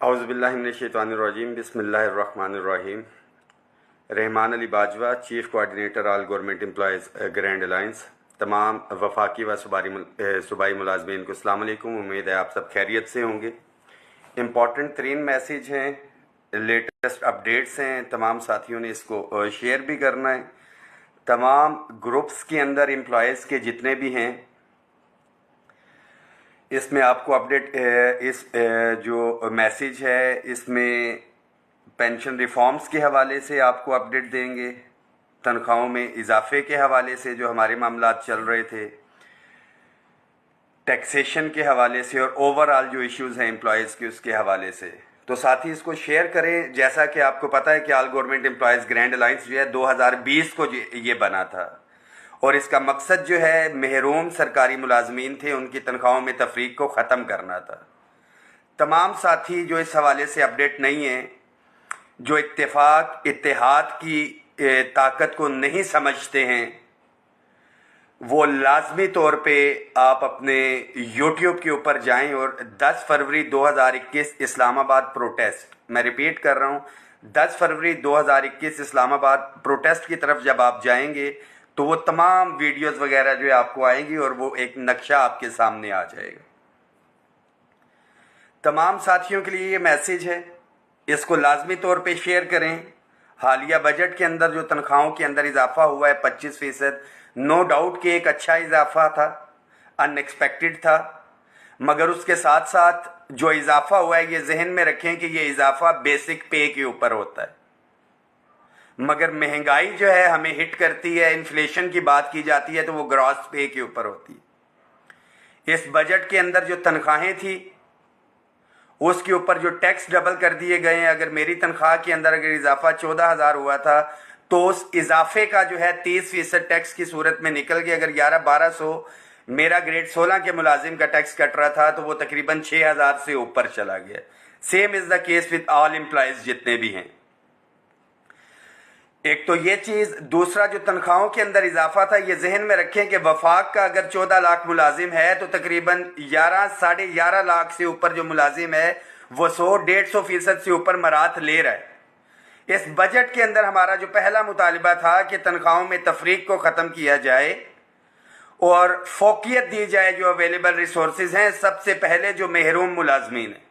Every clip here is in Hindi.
औज़ुबिल्लाहिमिनश्शैतानिर्रजीम बिस्मिल्लाहिर्रहमानिर्रहीम। Rahman Ali Bajwa, chief coordinator all government employees grand alliance. तमाम वफाकी व सूबाई मुलाजमीन को अस्सलाम वालेकुम। उम्मीद है आप सब खैरियत से होंगे। इम्पॉर्टेंट तरीन मैसेज हैं, लेटेस्ट अपडेट्स हैं, तमाम साथियों ने इसको शेयर भी करना है। तमाम ग्रुप्स के अंदर एम्प्लॉयज़ के जितने भी हैं, इसमें आपको अपडेट इस जो मैसेज है इसमें पेंशन रिफॉर्म्स के हवाले से आपको अपडेट देंगे, तनख्वाहों में इजाफे के हवाले से जो हमारे मामलात चल रहे थे, टैक्सेशन के हवाले से और ओवरऑल जो इश्यूज़ हैं एम्प्लॉयज़ के उसके हवाले से। तो साथ ही इसको शेयर करें। जैसा कि आपको पता है कि all government employees grand alliance जो है 2020 को ये बना था और इसका मकसद जो है महरूम सरकारी मुलाजमीन थे उनकी तनख्वाहों में तफरीक को ख़त्म करना था। तमाम साथी जो इस हवाले से अपडेट नहीं हैं, जो इत्तेहाद की ताकत को नहीं समझते हैं, वो लाजमी तौर पे आप अपने यूट्यूब के ऊपर जाएं और 10 फरवरी 2021 इस्लामाबाद प्रोटेस्ट, मैं रिपीट कर रहा हूँ, 10 फरवरी 2021 इस्लामाबाद प्रोटेस्ट की तरफ जब आप जाएंगे तो वो तमाम वीडियोस वगैरह जो है आपको आएंगी और वो एक नक्शा आपके सामने आ जाएगा। तमाम साथियों के लिए ये मैसेज है, इसको लाजमी तौर पे शेयर करें। हालिया बजट के अंदर जो तनख्वाहों के अंदर इजाफा हुआ है 25%, नो डाउट कि एक अच्छा इजाफा था, अनएक्सपेक्टेड था, मगर उसके साथ साथ जो इजाफा हुआ है ये जहन में रखें कि ये इजाफा बेसिक पे के ऊपर होता है, मगर महंगाई जो है हमें हिट करती है, इन्फ्लेशन की बात की जाती है तो वो ग्रॉस पे के ऊपर होती है। इस बजट के अंदर जो तनख्वाहें थी उसके ऊपर जो टैक्स डबल कर दिए गए हैं। अगर मेरी तनख्वाह के अंदर अगर इजाफा 14,000 हुआ था तो उस इजाफे का जो है 30% टैक्स की सूरत में निकल के अगर 11-1200 मेरा ग्रेड 16 के मुलाजिम का टैक्स कट रहा था तो वो तकरीबन 6,000 से ऊपर चला गया। Same is the case with all employees जितने भी हैं। एक तो ये चीज, दूसरा जो तनख्वाहों के अंदर इजाफा था ये जहन में रखें कि वफाक का अगर 14 लाख मुलाजिम है तो तकरीबन 11-11.5 लाख से ऊपर जो मुलाजिम है वो 100-150% से ऊपर मरात ले रहा है। इस बजट के अंदर हमारा जो पहला मुतालिबा था कि तनख्वाहों में तफरीक को ख़त्म किया जाए और फोकियत दी जाए जो अवेलेबल रिसोर्सेज हैं, सबसे पहले जो महरूम मुलाजमीन है,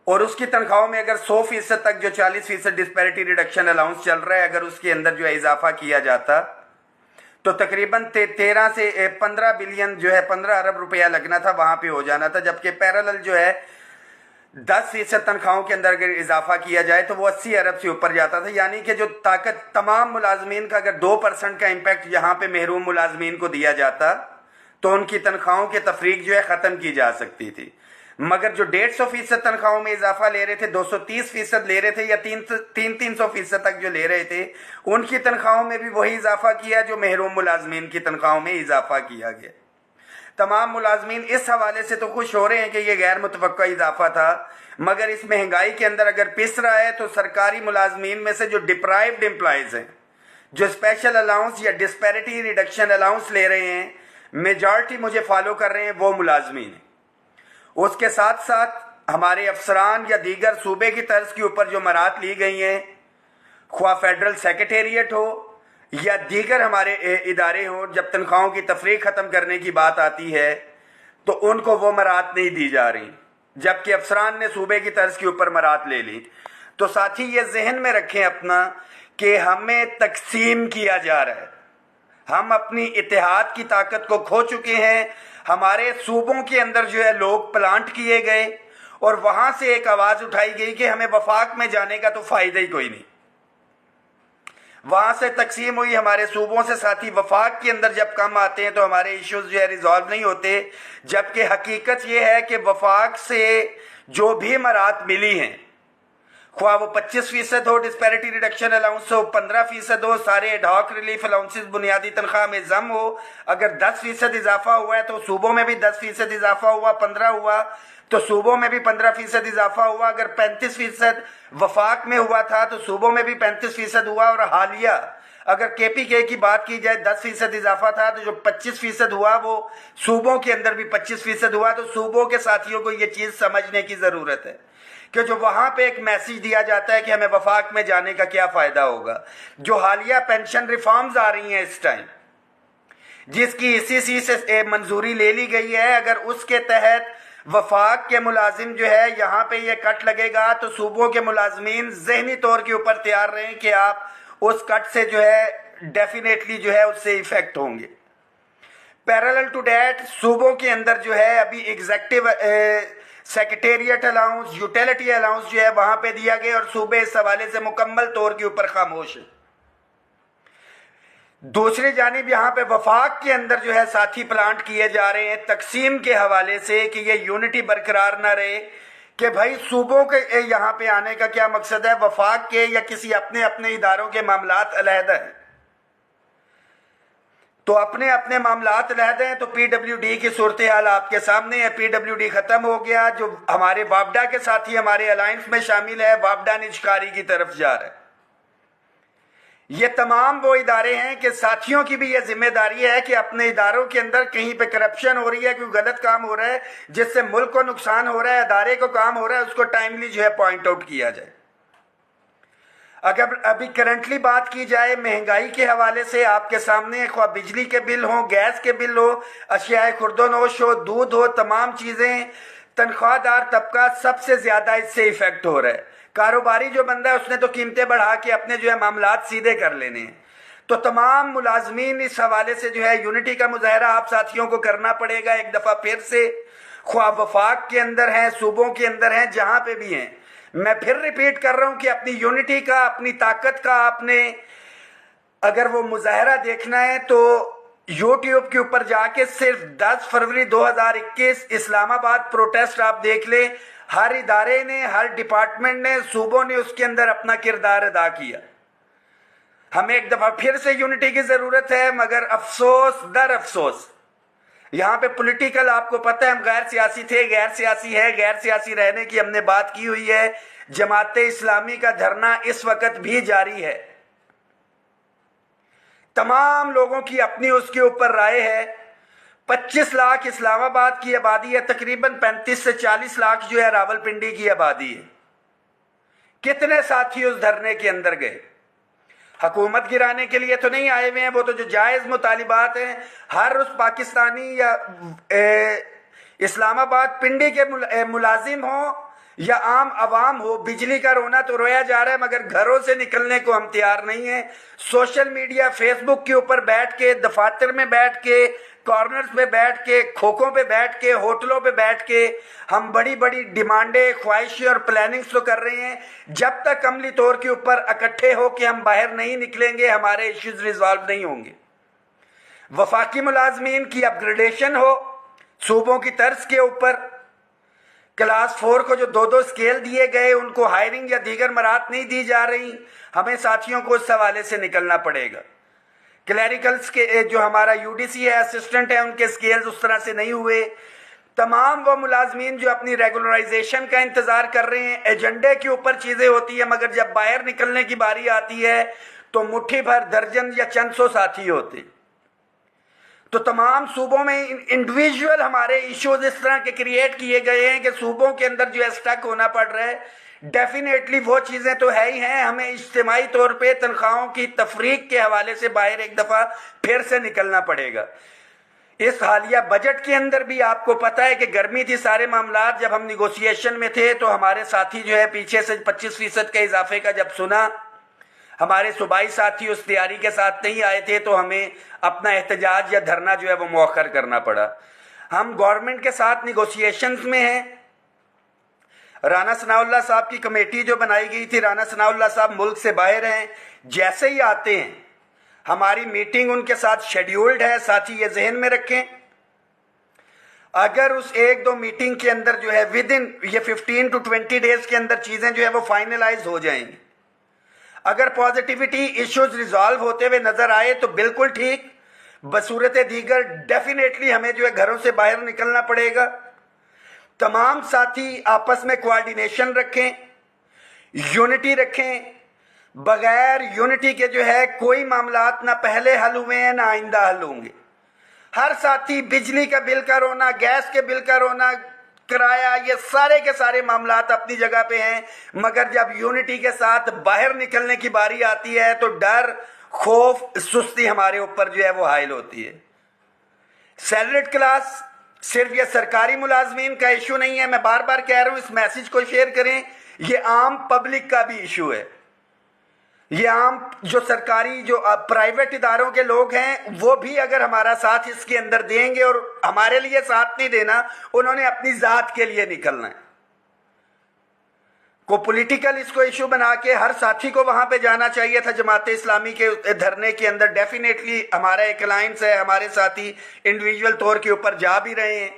और उसकी तनख्वाहों में अगर 100% तक जो 40% डिस्पैरिटी रिडक्शन अलाउंस चल रहा है अगर उसके अंदर जो है इजाफा किया जाता तो तकरीबन 13 से 15 बिलियन जो है 15 अरब रुपया लगना था, वहां पे हो जाना था। जबकि पैरेलल जो है 10% तनख्वाहों के अंदर अगर इजाफा किया जाए तो वो 80 अरब से ऊपर जाता था। यानी कि जो ताकत तमाम मुलाजमीन का अगर 2% का इम्पैक्ट यहाँ पे महरूम मुलाजमीन को दिया जाता तो उनकी तनख्वाहों के तफरीक जो है ख़त्म की जा सकती थी। मगर जो 150% तनख्वाहों में इजाफा ले रहे थे, 230% ले रहे थे या 300-350% तक जो ले रहे थे, उनकी तनख्वाहों में भी वही इजाफा किया जो महरूम मुलाजमीन की तनख्वाहों में इजाफा किया गया। तमाम मुलाजमीन इस हवाले से तो खुश हो रहे हैं कि यह गैर मुतवक्का इजाफा था, मगर इस महंगाई के अंदर अगर पिस रहा है तो सरकारी मुलाजमीन में से जो डिप्राइव्ड एम्प्लॉयज हैं, जो स्पेशल अलाउंस या डिस्पैरिटी रिडक्शन अलाउंस ले रहे हैं, मेजॉरिटी मुझे फॉलो कर रहे हैं वो मुलाजमीन है। उसके साथ साथ हमारे अफसरान या दीगर सूबे की तर्ज के ऊपर जो मरात ली गई हैं, ख्वा फेडरल सेक्रेटेरिएट हो या दीगर हमारे इदारे हों, जब तनख्वाहों की तफरीक ख़त्म करने की बात आती है तो उनको वो मरात नहीं दी जा रही, जबकि अफसरान ने सूबे की तर्ज के ऊपर मरात ले ली। तो साथ ही ये जहन में रखें अपना कि हमें तकसीम किया जा रहा है, हम अपनी इत्तेहाद की ताकत को खो चुके हैं। हमारे सूबों के अंदर जो है लोग प्लांट किए गए और वहां से एक आवाज उठाई गई कि हमें वफाक में जाने का तो फायदा ही कोई नहीं। वहां से तकसीम हुई हमारे सूबों से। साथी वफाक के अंदर जब कम आते हैं तो हमारे इश्यूज जो है रिजॉल्व नहीं होते, जबकि हकीकत यह है कि वफाक से जो भी मरात मिली हैं, ख्वा वो 25% हो डिस्पैरिटी रिडक्शन अलाउंस हो, 15% हो सारे एडहॉक रिलीफ अलाउंसेस बुनियादी तनख्वाह में जम हो, अगर 10% इजाफा हुआ है तो सूबों में भी 10% इजाफा हुआ, 15 हुआ तो सूबों में भी 15% इजाफा हुआ, अगर 35% वफाक में हुआ था तो सूबों में भी 35% हुआ, और हालिया अगर केपीके की बात की जाए 10% इजाफा था, तो जो 25% हुआ वो सूबों के अंदर भी 25% हुआ। तो सूबों के साथियों को ये चीज़ समझने की ज़रूरत है कि जो वहाँ पे एक मैसेज दिया जाता है कि हमें वफाक में जाने का क्या फ़ायदा होगा। जो हालिया पेंशन रिफॉर्म्स आ रही हैं इस टाइम, जिसकी इसी से मंजूरी ले ली गई है, अगर उसके तहत वफाक के मुलाजिम जो है यहाँ पे ये कट लगेगा, तो सूबों के मुलाजमीन जहनी तौर के ऊपर तैयार रहें कि आप उस कट से जो है डेफिनेटली जो है उससे इफेक्ट होंगे। पैरेलल टू डैट सूबों के अंदर जो है अभी executive secretariat allowance, utility allowance जो है वहां पे दिया गया और सूबे इस हवाले से मुकम्मल तौर के ऊपर खामोश है। दूसरी जानिब यहाँ पे वफाक के अंदर जो है साथी प्लांट किए जा रहे हैं तकसीम के हवाले से कि ये यूनिटी बरकरार ना रहे, कि भाई सूबों के यहाँ पे आने का क्या मकसद है, वफाक के या किसी अपने अपने इदारों के मामलात अलहदा हैं, तो अपने अपने मामलात अलहदा हैं। तो पीडब्ल्यूडी की सूरत हाल आपके सामने है। पीडब्ल्यूडी खत्म हो गया, जो हमारे वापडा के साथी हमारे अलायंस में शामिल है, वापडा निजकारी की तरफ जा रहा है। ये तमाम वो इदारे हैं कि साथियों की भी ये जिम्मेदारी है कि अपने इदारों के अंदर कहीं पे करप्शन हो रही है, कोई गलत काम हो रहा है जिससे मुल्क को नुकसान हो रहा है, इदारे को काम हो रहा है, उसको टाइमली जो है पॉइंट आउट किया जाए। अगर अभी करंटली बात की जाए महंगाई के हवाले से, आपके सामने ख्वाह बिजली के बिल हो, गैस के बिल हो, अशियाए खुर्दोनोश हो, दूध हो, तमाम चीज़ें, तनख्वाहदार तबका सबसे ज़्यादा इससे इफेक्ट हो रहा है। कारोबारी जो बंदा है उसने तो कीमतें बढ़ा के अपने जो है मामलात सीधे कर लेने हैं। तो तमाम मुलाजमीन इस हवाले से जो है यूनिटी का मुजाहरा आप साथियों को करना पड़ेगा एक दफ़ा फिर से, ख्वाह वफाक के अंदर हैं, सूबों के अंदर हैं, जहाँ पे भी हैं। मैं फिर रिपीट कर रहा हूँ कि अपनी यूनिटी का, अपनी ताकत का आपने अगर वो मुजाहरा देखना है तो यूट्यूब के ऊपर जाके सिर्फ 10 फरवरी 2021 इस्लामाबाद प्रोटेस्ट आप देख लें। हर इदारे ने, हर डिपार्टमेंट ने, सूबों ने उसके अंदर अपना किरदार अदा किया। हमें एक दफा फिर से यूनिटी की जरूरत है, मगर अफसोस दर अफसोस यहाँ पे पॉलिटिकल, आपको पता है हम गैर सियासी थे, गैर सियासी है, गैर सियासी रहने की हमने बात की हुई है। जमाते इस्लामी का धरना इस वक्त भी जारी है। तमाम लोगों की अपनी उसके ऊपर राय है। 25 लाख इस्लामाबाद की आबादी है, तकरीबन 35 से 40 लाख जो है रावलपिंडी की आबादी है। कितने साथी उस धरने के अंदर गए? हुकूमत गिराने के लिए तो नहीं आए हुए हैं, वो तो जो जायज़ मुतालिबात हैं, हर उस पाकिस्तानी या इस्लामाबाद पिंडी के मुलाजिम हो या आम आवाम हो, बिजली का रोना तो रोया जा रहा है, मगर घरों से निकलने को हम तैयार नहीं है। सोशल मीडिया, फेसबुक के ऊपर बैठ के, दफातर में बैठ के, कॉर्नर्स पे बैठ के, खोखों पे बैठ के, होटलों पे बैठ के हम बड़ी बड़ी डिमांडें, ख्वाहिशें और प्लानिंग्स तो कर रहे हैं। जब तक अमली तौर के ऊपर इकट्ठे हो के हम बाहर नहीं निकलेंगे, हमारे इश्यूज रिजॉल्व नहीं होंगे। वफाकी मुलाजमीन की अपग्रेडेशन हो सूबों की तर्ज के ऊपर, क्लास 4 को जो 2-2 स्केल दिए गए उनको हायरिंग या दीगर मराहत नहीं दी जा रही, हमें साथियों को उस हवाले से निकलना पड़ेगा। क्लैरिकल्स के जो हमारा यूडीसी है, असिस्टेंट है, उनके स्केल्स उस तरह से नहीं हुए। तमाम वो मुलाजमीन जो अपनी रेगुलराइजेशन का इंतजार कर रहे हैं, एजेंडे के ऊपर चीजें होती है, मगर जब बाहर निकलने की बारी आती है तो मुट्ठी भर, दर्जन या चंद सौ साथी होते। तो तमाम सूबों में इंडिविजुअल हमारे इश्यूज इस तरह के क्रिएट किए गए हैं कि सूबों के अंदर जो है स्टक होना पड़ रहा है। डेफिनेटली वो चीज़ें तो है ही हैं, हमें इज्तिमाई तौर पे तनख्वाहों की तफरीक के हवाले से बाहर एक दफ़ा फिर से निकलना पड़ेगा। इस हालिया बजट के अंदर भी आपको पता है कि गर्मी थी, सारे मामलात जब हम निगोशिएशन में थे तो हमारे साथी जो है पीछे से 25% के इजाफे का जब सुना, हमारे सूबाई साथी उस तैयारी के साथ नहीं आए थे, तो हमें अपना एहतजाज या धरना जो है वो मौखर करना पड़ा। हम गवर्नमेंट के साथ निगोशिएशंस में हैं। राना सनाउल्लाह साहब की कमेटी जो बनाई गई थी, राना सनाउल्लाह साहब मुल्क से बाहर हैं, जैसे ही आते हैं हमारी मीटिंग उनके साथ शेड्यूल्ड है। साथी ये जहन में रखें, अगर उस 1-2 मीटिंग के अंदर जो है विद इन ये 15 to 20 डेज के अंदर चीजें जो है वो फाइनलाइज हो जाएंगी। अगर पॉजिटिविटी इश्यूज रिजॉल्व होते हुए नजर आए तो बिल्कुल ठीक, बसूरत दीगर डेफिनेटली हमें जो है घरों से बाहर निकलना पड़ेगा। तमाम साथी आपस में कोऑर्डिनेशन रखें, यूनिटी रखें, बगैर यूनिटी के जो है कोई मामलात ना पहले हल हुए हैं ना आइंदा हल होंगे। हर साथी बिजली का बिल का रोना, गैस के बिल का रोना, किराया, ये सारे के सारे मामलात अपनी जगह पे हैं, मगर जब यूनिटी के साथ बाहर निकलने की बारी आती है तो डर, खौफ, सुस्ती हमारे ऊपर जो है वो हाइल होती है। सैलरीड क्लास सिर्फ ये सरकारी मुलाजमीन का इशू नहीं है, मैं बार बार कह रहा हूं, इस मैसेज को शेयर करें, ये आम पब्लिक का भी इशू है। ये आम जो सरकारी जो प्राइवेट इदारों के लोग हैं वो भी अगर हमारा साथ इसके अंदर देंगे, और हमारे लिए साथ नहीं देना, उन्होंने अपनी जात के लिए निकलना है। को पॉलिटिकल इसको इशू बना के हर साथी को वहां पे जाना चाहिए था जमात इस्लामी के धरने के अंदर। डेफिनेटली हमारा एक अलायंस है, हमारे साथी इंडिविजुअल तौर के ऊपर जा भी रहे हैं,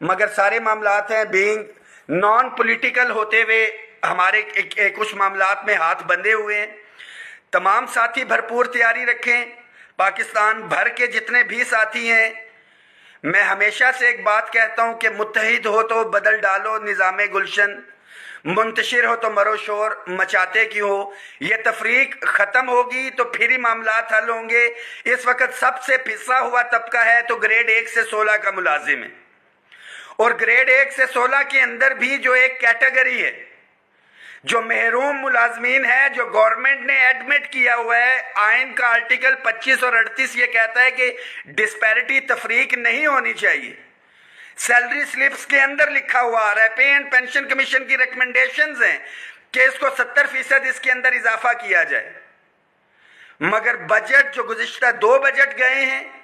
मगर सारे मामलात हैं बीइंग नॉन पॉलिटिकल होते हुए हमारे कुछ मामलात में हाथ बंधे हुए हैं। तमाम साथी भरपूर तैयारी रखें। पाकिस्तान भर के जितने भी साथी हैं, मैं हमेशा से एक बात कहता हूं कि मुत्तहिद हो तो बदल डालो निज़ामे गुलशन, मुंतशिर हो तो मरो शोर, मचाते क्यों हो। ये तफरीक खत्म होगी तो फिर ही मामलात हल होंगे। इस वक्त सबसे पिसा हुआ तबका है तो ग्रेड 1 से 16 का मुलाजिम है, और ग्रेड 1 से 16 के अंदर भी जो एक कैटेगरी है जो महरूम मुलाजमीन है, जो गवर्नमेंट ने एडमिट किया हुआ है। आइन का आर्टिकल 25 और 38 ये कहता है कि डिस्पैरिटी, तफरीक नहीं होनी चाहिए। सैलरी स्लिप्स के अंदर लिखा हुआ आ रहा है, पे एंड पेंशन कमीशन की रिकमेंडेशंस हैं कि इसको 70% इसके अंदर इजाफा किया जाए, मगर बजट जो गुज़िश्ता 2 बजट गए हैं,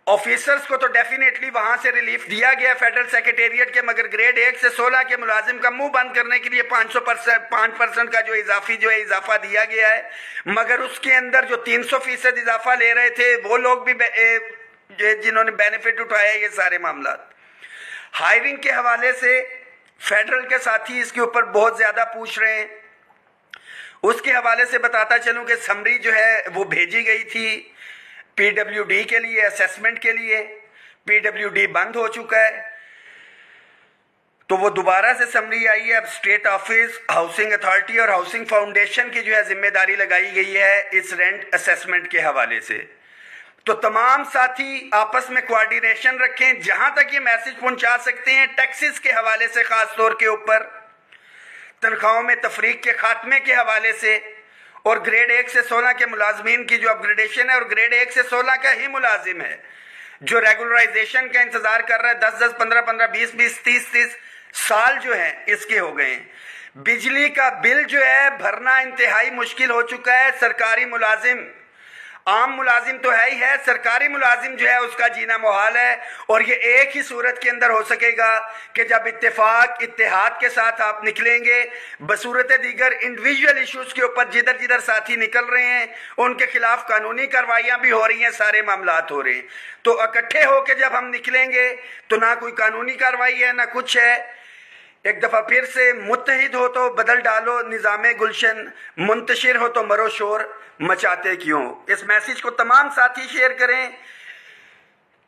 ऑफिसर्स को तो डेफिनेटली वहां से रिलीफ दिया गया फेडरल सेक्रेटेरिएट के, मगर ग्रेड 1 से 16 के मुलाजिम का मुंह बंद करने के लिए 5% का जो इजाफा दिया गया है, मगर उसके अंदर जो 300% इजाफा ले रहे थे वो लोग भी जिन्होंने बेनिफिट उठाया। ये सारे मामला हायरिंग के हवाले से फेडरल के साथी इसके ऊपर बहुत ज्यादा पूछ रहे हैं। उसके हवाले से बताता चलूं कि समरी जो है वो भेजी गई थी पीडब्ल्यूडी के लिए, असेसमेंट के लिए। पीडब्ल्यूडी बंद हो चुका है तो वो दोबारा से समरी आई है। अब स्टेट ऑफिस, हाउसिंग अथॉरिटी और हाउसिंग फाउंडेशन की जो है जिम्मेदारी लगाई गई है इस रेंट असेसमेंट के हवाले से। तो तमाम साथी आपस में कोऑर्डिनेशन रखें। जहां तक ये मैसेज पहुंचा सकते हैं टैक्सेस के हवाले से, खास तौर के ऊपर तनख्वाहों में तफरीक के खात्मे के हवाले से, और ग्रेड 1 से 16 के मुलाजमीन की जो अपग्रेडेशन है, और ग्रेड 1 से 16 का ही मुलाजिम है जो रेगुलराइजेशन का इंतजार कर रहा है। 10-10, 15-15, 20-20, 30-30 साल जो है इसके हो गए हैं। बिजली का बिल जो है भरना इंतहाई मुश्किल हो चुका है। सरकारी मुलाजिम, आम मुलाजिम तो है ही है, सरकारी मुलाजिम जो है उसका जीना मुहाल है। और ये एक ही सूरत के अंदर हो सकेगा कि जब इत्तेफाक, इत्तेहाद के साथ आप निकलेंगे। बसूरत दीगर इंडिविजुअल इश्यूज के ऊपर जिधर जिधर साथी निकल रहे हैं उनके खिलाफ कानूनी कार्रवाइयां भी हो रही हैं, सारे मामलात हो रहे हैं। तो इकट्ठे होकर जब हम निकलेंगे तो ना कोई कानूनी कार्रवाई है ना कुछ है। एक दफा फिर से मुत्तहिद हो तो बदल डालो निज़ामे गुलशन, मुंतशिर हो तो मरो शोर, मचाते क्यों। इस मैसेज को तमाम साथी शेयर करें।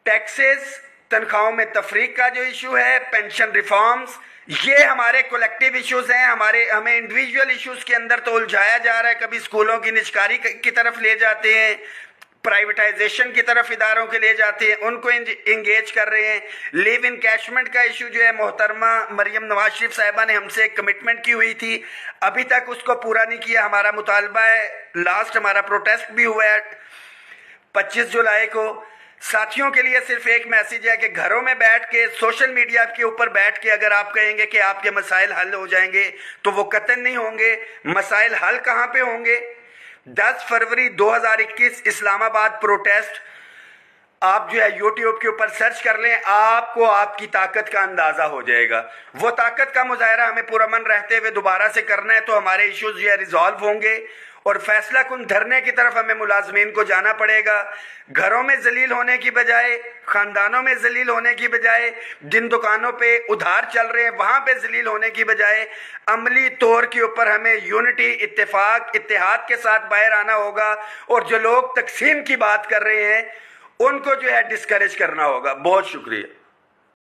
टैक्सेस, तनख्वाहों में तफरीक का जो इशू है, पेंशन रिफॉर्म्स, ये हमारे कलेक्टिव इश्यूज हैं। हमें इंडिविजुअल इश्यूज के अंदर तो उलझाया जा रहा है। कभी स्कूलों की निजकारी की तरफ ले जाते हैं, प्राइवेटाइजेशन की तरफ इदारों के ले जाते हैं, उनको इंगेज कर रहे हैं। लिव इन कैशमेंट का इशू जो है मोहतरमा मरियम नवाज शरीफ साहिबा ने हमसे एक कमिटमेंट की हुई थी, अभी तक उसको पूरा नहीं किया। हमारा मुतालबा है, लास्ट हमारा प्रोटेस्ट भी हुआ है 25 जुलाई को। साथियों के लिए सिर्फ एक मैसेज है कि घरों में बैठ के, सोशल मीडिया के ऊपर बैठ के अगर आप कहेंगे कि आपके मसाइल हल हो जाएंगे तो वो कतई नहीं होंगे। मसाइल हल कहाँ पे होंगे? 10 फरवरी 2021 इस्लामाबाद प्रोटेस्ट, आप जो है यूट्यूब के ऊपर सर्च कर लें, आपको आपकी ताकत का अंदाजा हो जाएगा। वो ताकत का मुजाहरा हमें पुरअमन रहते हुए दोबारा से करना है तो हमारे इश्यूज जो है रिजॉल्व होंगे और फैसला कुन धरने की तरफ हमें मुलाजमीन को जाना पड़ेगा। घरों में जलील होने की बजाय, खानदानों में जलील होने की बजाय, जिन दुकानों पे उधार चल रहे हैं वहां पे जलील होने की बजाय अमली तौर के ऊपर हमें यूनिटी, इत्तेफाक, इत्तेहाद के साथ बाहर आना होगा। और जो लोग तकसीम की बात कर रहे हैं उनको जो है डिस्करेज करना होगा। बहुत शुक्रिया।